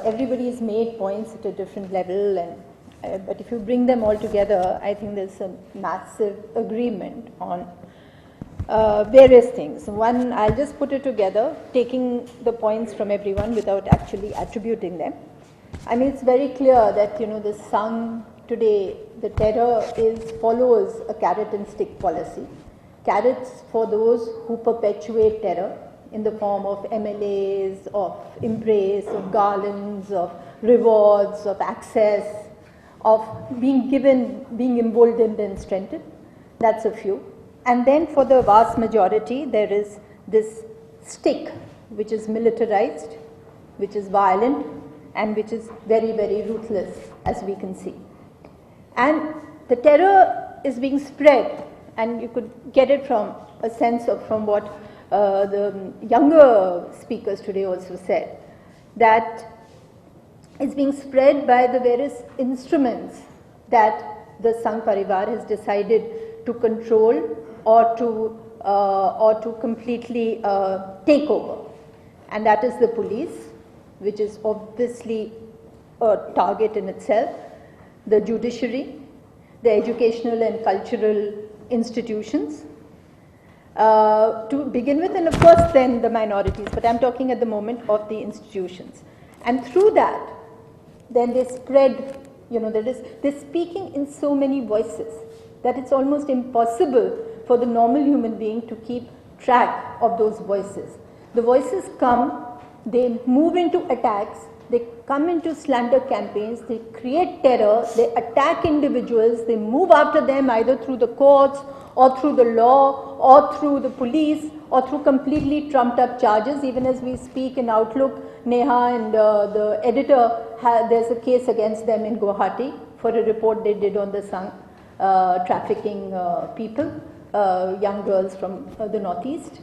everybody's made points at a different level, and but if you bring them all together, I think there's a massive agreement on various things. One, I'll just put it together, taking the points from everyone without actually attributing them. I mean, it's very clear that, you know, the Sangh today, the terror follows a carrot and stick policy. Carrots for those who perpetuate terror in the form of MLAs, of embrace, of garlands, of rewards, of access, of being given, being emboldened and strengthened. That's a few. And then for the vast majority, there is this stick, which is militarized, which is violent, and which is very, very ruthless, as we can see. And the terror is being spread, and you could get it from a sense of, from what the younger speakers today also said, that it's being spread by the various instruments that the Sangh Parivar has decided to control or to completely take over. And that is the police, which is obviously a target in itself, the judiciary, the educational and cultural institutions, to begin with, and of course then the minorities, but I'm talking at the moment of the institutions. And through that, then they spread, you know, they're speaking in so many voices that it's almost impossible for the normal human being to keep track of those voices. The voices come, they move into attacks, they come into slander campaigns, they create terror, they attack individuals, they move after them either through the courts or through the law or through the police or through completely trumped up charges. Even as we speak in Outlook, Neha and the editor, there's a case against them in Guwahati for a report they did on the Sangh trafficking people, young girls from the northeast.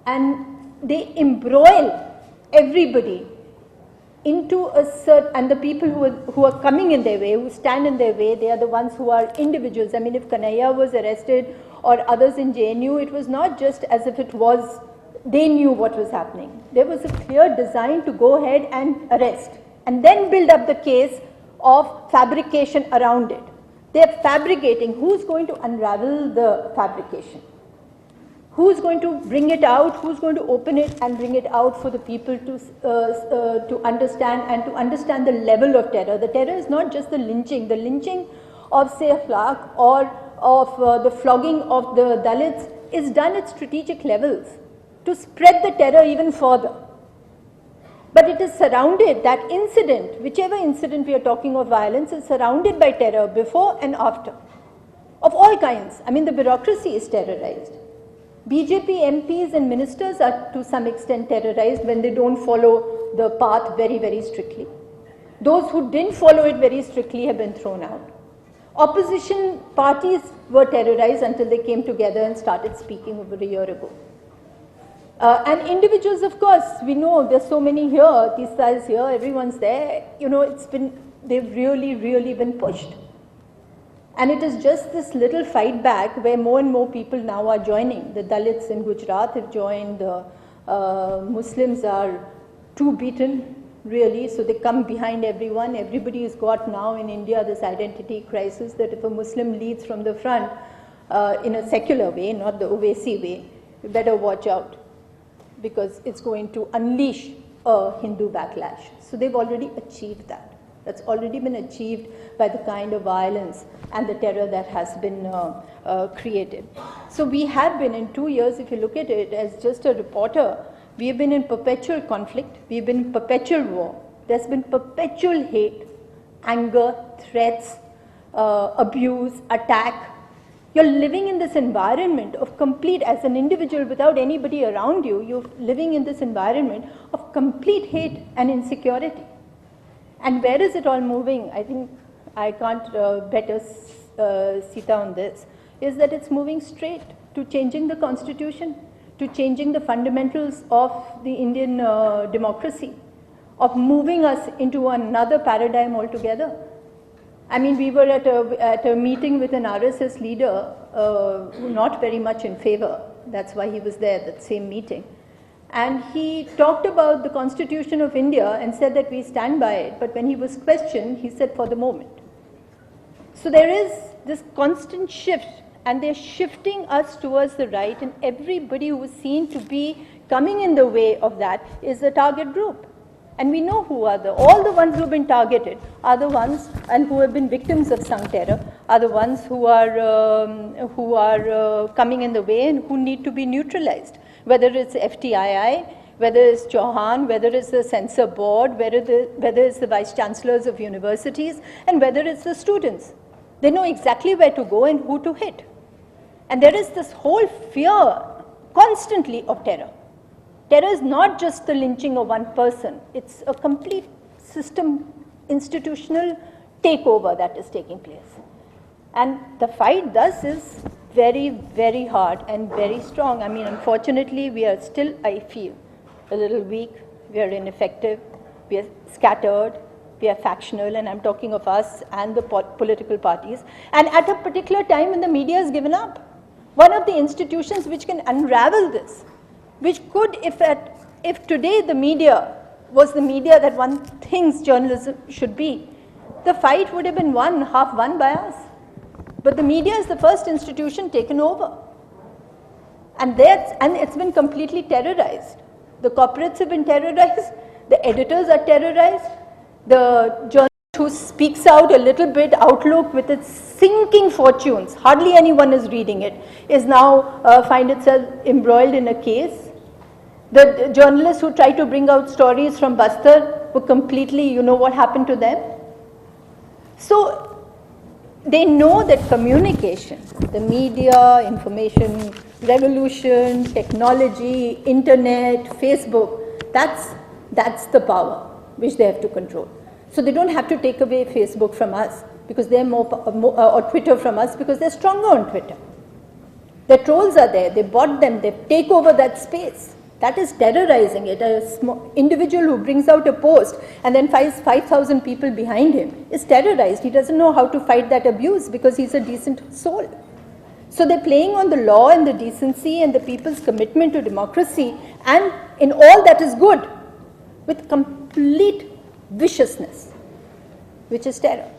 And they embroil everybody into a certain, and the people who are coming in their way, who stand in their way, they are the ones who are individuals. I mean, if Kanhaiya was arrested or others in JNU, it was not just as if it was, they knew what was happening. There was a clear design to go ahead and arrest and then build up the case of fabrication around it. They're fabricating. Who's going to unravel the fabrication? Who's going to bring it out? Who's going to open it and bring it out for the people to understand, and to understand the level of terror? The terror is not just the lynching. The lynching of, say, Flak or of the flogging of the Dalits is done at strategic levels to spread the terror even further. But it is surrounded, that incident, whichever incident we are talking of violence, is surrounded by terror before and after, of all kinds. I mean, the bureaucracy is terrorized. BJP MPs and ministers are to some extent terrorized when they don't follow the path very, very strictly. Those who didn't follow it very strictly have been thrown out. Opposition parties were terrorized until they came together and started speaking over a year ago. And individuals, of course, we know there's so many here, Tista is here, everyone's there, you know, they've really, really been pushed. And it is just this little fight back where more and more people now are joining. The Dalits in Gujarat have joined, the Muslims are too beaten, really, so they come behind everyone. Everybody has got now in India this identity crisis that if a Muslim leads from the front in a secular way, not the Owaisi way, you better watch out, because it's going to unleash a Hindu backlash. So they've already achieved that. That's already been achieved by the kind of violence and the terror that has been created. So we have been, in 2 years, if you look at it as just a reporter, we have been in perpetual conflict, we have been in perpetual war. There's been perpetual hate, anger, threats, abuse, attack. You're living in this environment of complete, as an individual without anybody around you, you're living in this environment of complete hate and insecurity. And where is it all moving? I think I can't better Sita on this, is that it's moving straight to changing the constitution, to changing the fundamentals of the Indian democracy, of moving us into another paradigm altogether. I mean, we were at a meeting with an RSS leader, not very much in favor. That's why he was there, that same meeting. And he talked about the Constitution of India and said that we stand by it, but when he was questioned, he said, for the moment. So there is this constant shift, and they're shifting us towards the right, and everybody who is seen to be coming in the way of that is the target group. And we know who are all the ones who have been targeted are the ones, and who have been victims of Sangh terror, are the ones who are coming in the way and who need to be neutralized. Whether it's FTII, whether it's Chauhan, whether it's the censor board, whether it's the vice chancellors of universities, and whether it's the students. They know exactly where to go and who to hit. And there is this whole fear constantly of terror. Terror is not just the lynching of one person. It's a complete system, institutional takeover that is taking place. And the fight thus is very, very hard and very strong. I mean, unfortunately, we are still, I feel, a little weak. We are ineffective. We are scattered. We are factional, and I'm talking of us and the political parties. And at a particular time when the media has given up, one of the institutions which can unravel this, which could, if today the media was the media that one thinks journalism should be, the fight would have been half won by us. But the media is the first institution taken over. And it's been completely terrorized. The corporates have been terrorized, the editors are terrorized, the journalist who speaks out a little bit, Outlook with its sinking fortunes, hardly anyone is reading it, is now find itself embroiled in a case. The journalists who try to bring out stories from Bastar were completely, you know what happened to them. So they know that communication, the media, information revolution, technology, internet, Facebook, that's the power which they have to control. So they don't have to take away Facebook from us because they're or Twitter from us because they're stronger on Twitter. Their trolls are there, they bought them, they take over that space. That is terrorizing it. A small individual who brings out a post and then finds 5,000 people behind him is terrorized. He doesn't know how to fight that abuse because he's a decent soul. So they're playing on the law and the decency and the people's commitment to democracy and in all that is good with complete viciousness, which is terror.